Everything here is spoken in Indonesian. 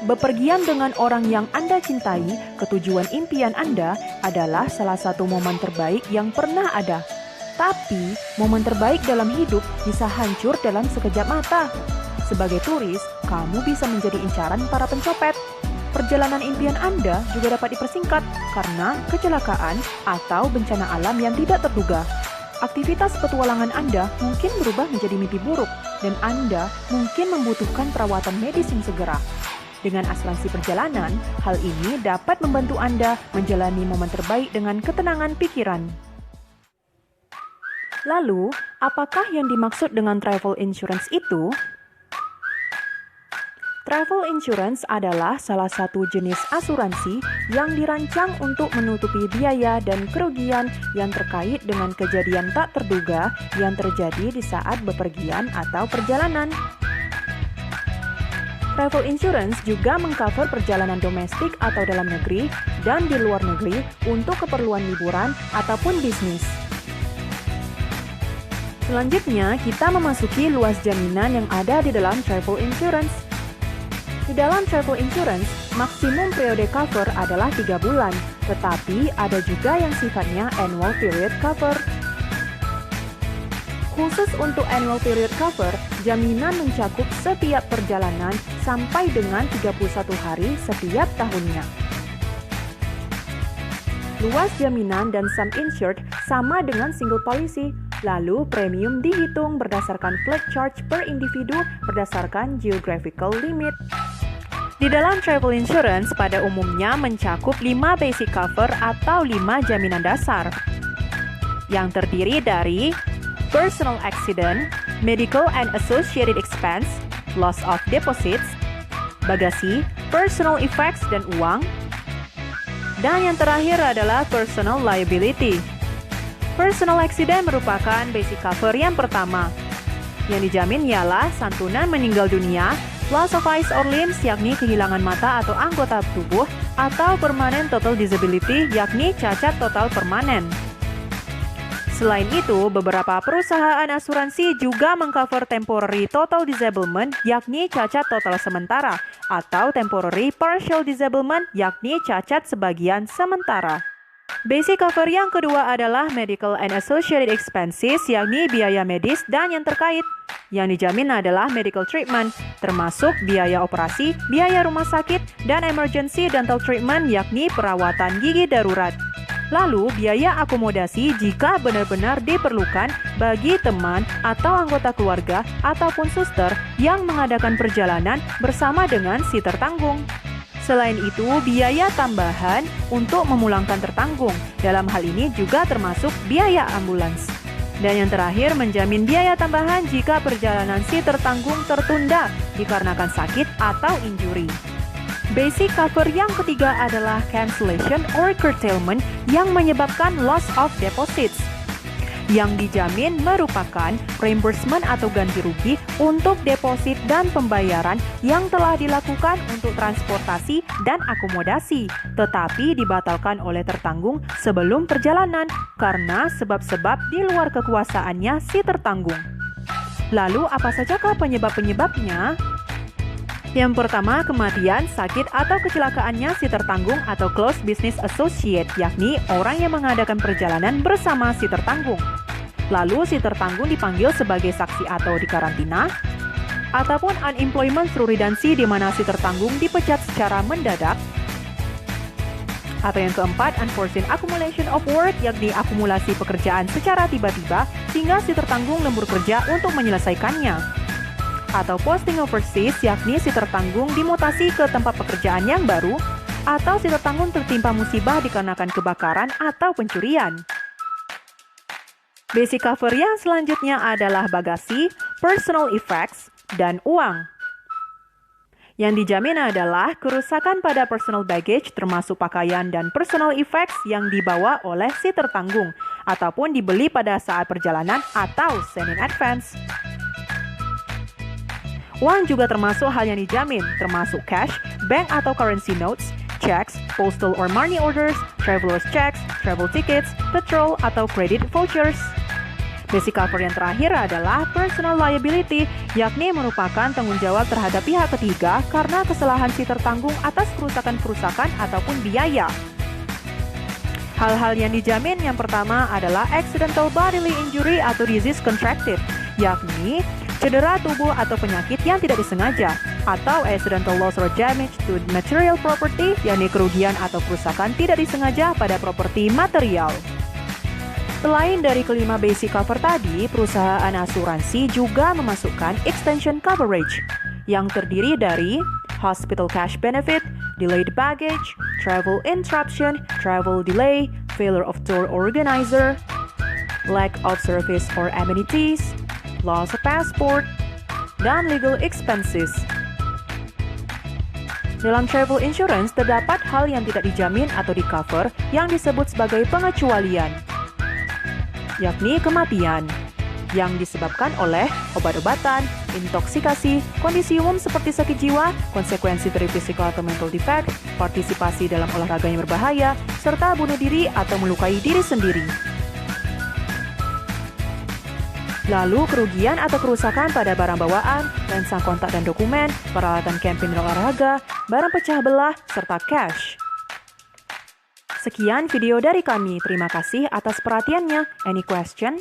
Bepergian dengan orang yang Anda cintai ke tujuan impian Anda adalah salah satu momen terbaik yang pernah ada. Tapi, momen terbaik dalam hidup bisa hancur dalam sekejap mata. Sebagai turis, kamu bisa menjadi incaran para pencopet. Perjalanan impian Anda juga dapat dipersingkat karena kecelakaan atau bencana alam yang tidak terduga. Aktivitas petualangan Anda mungkin berubah menjadi mimpi buruk, dan Anda mungkin membutuhkan perawatan medis yang segera. Dengan asuransi perjalanan, hal ini dapat membantu Anda menjalani momen terbaik dengan ketenangan pikiran. Lalu, apakah yang dimaksud dengan travel insurance itu? Travel insurance adalah salah satu jenis asuransi yang dirancang untuk menutupi biaya dan kerugian yang terkait dengan kejadian tak terduga yang terjadi di saat bepergian atau perjalanan. Travel insurance juga mengcover perjalanan domestik atau dalam negeri dan di luar negeri untuk keperluan liburan ataupun bisnis. Selanjutnya, kita memasuki luas jaminan yang ada di dalam travel insurance. Di dalam travel insurance, maksimum periode cover adalah 3 bulan, tetapi ada juga yang sifatnya annual period cover. Khusus untuk annual period cover, jaminan mencakup setiap perjalanan sampai dengan 31 hari setiap tahunnya. Luas jaminan dan sum insured sama dengan single policy, lalu premium dihitung berdasarkan flat charge per individu berdasarkan geographical limit. Di dalam travel insurance pada umumnya mencakup 5 basic cover atau 5 jaminan dasar, yang terdiri dari personal accident, medical and associated expense, loss of deposits, bagasi, personal effects dan uang, dan yang terakhir adalah personal liability. Personal accident merupakan basic cover yang pertama. Yang dijamin ialah santunan meninggal dunia, loss of eyes or limbs yakni kehilangan mata atau anggota tubuh, atau permanent total disability yakni cacat total permanen. Selain itu, beberapa perusahaan asuransi juga mengcover temporary total disablement yakni cacat total sementara atau temporary partial disablement yakni cacat sebagian sementara. Basic cover yang kedua adalah medical and associated expenses yakni biaya medis dan yang terkait. Yang dijamin adalah medical treatment, termasuk biaya operasi, biaya rumah sakit, dan emergency dental treatment yakni perawatan gigi darurat. Lalu, biaya akomodasi jika benar-benar diperlukan bagi teman atau anggota keluarga ataupun suster yang mengadakan perjalanan bersama dengan si tertanggung. Selain itu, biaya tambahan untuk memulangkan tertanggung. Dalam hal ini juga termasuk biaya ambulans. Dan yang terakhir, menjamin biaya tambahan jika perjalanan si tertanggung tertunda dikarenakan sakit atau injury. Basic cover yang ketiga adalah cancellation or curtailment yang menyebabkan loss of deposits. Yang dijamin merupakan reimbursement atau ganti rugi untuk deposit dan pembayaran yang telah dilakukan untuk transportasi dan akomodasi, tetapi dibatalkan oleh tertanggung sebelum perjalanan karena sebab-sebab di luar kekuasaannya si tertanggung. Lalu apa sajakah penyebab-penyebabnya? Yang pertama, kematian, sakit, atau kecelakaannya si tertanggung atau close business associate, yakni orang yang mengadakan perjalanan bersama si tertanggung. Lalu si tertanggung dipanggil sebagai saksi atau dikarantina, ataupun unemployment through redundancy di mana si tertanggung dipecat secara mendadak. Atau yang keempat, unforeseen accumulation of work, yakni akumulasi pekerjaan secara tiba-tiba sehingga si tertanggung lembur kerja untuk menyelesaikannya. Atau posting overseas, yakni si tertanggung dimutasi ke tempat pekerjaan yang baru, atau si tertanggung tertimpa musibah dikarenakan kebakaran atau pencurian. Basic cover yang selanjutnya adalah bagasi, personal effects, dan uang. Yang dijamin adalah kerusakan pada personal baggage termasuk pakaian dan personal effects yang dibawa oleh si tertanggung, ataupun dibeli pada saat perjalanan atau send in advance. Uang juga termasuk hal yang dijamin, termasuk cash, bank atau currency notes, checks, postal or money orders, traveler's checks, travel tickets, petrol atau credit vouchers. Basic cover yang terakhir adalah personal liability, yakni merupakan tanggung jawab terhadap pihak ketiga karena kesalahan si tertanggung atas kerusakan-kerusakan ataupun biaya. Hal-hal yang dijamin yang pertama adalah accidental bodily injury atau disease contracted, yakni cedera tubuh atau penyakit yang tidak disengaja, atau accidental loss or damage to material property, yakni kerugian atau kerusakan tidak disengaja pada properti material. Selain dari kelima basic cover tadi, perusahaan asuransi juga memasukkan extension coverage yang terdiri dari hospital cash benefit, delayed baggage, travel interruption, travel delay, failure of tour organizer, lack of service or amenities, loss of passport, dan legal expenses. Dalam travel insurance terdapat hal yang tidak dijamin atau di-cover yang disebut sebagai pengecualian, yakni kematian yang disebabkan oleh obat-obatan, intoksikasi, kondisi umum seperti sakit jiwa, konsekuensi dari physical atau mental defect, partisipasi dalam olahraga yang berbahaya, serta bunuh diri atau melukai diri sendiri. Lalu kerugian atau kerusakan pada barang bawaan, lensa kontak dan dokumen, peralatan camping dan olahraga, barang pecah belah, serta cash. Sekian video dari kami. Terima kasih atas perhatiannya. Any question?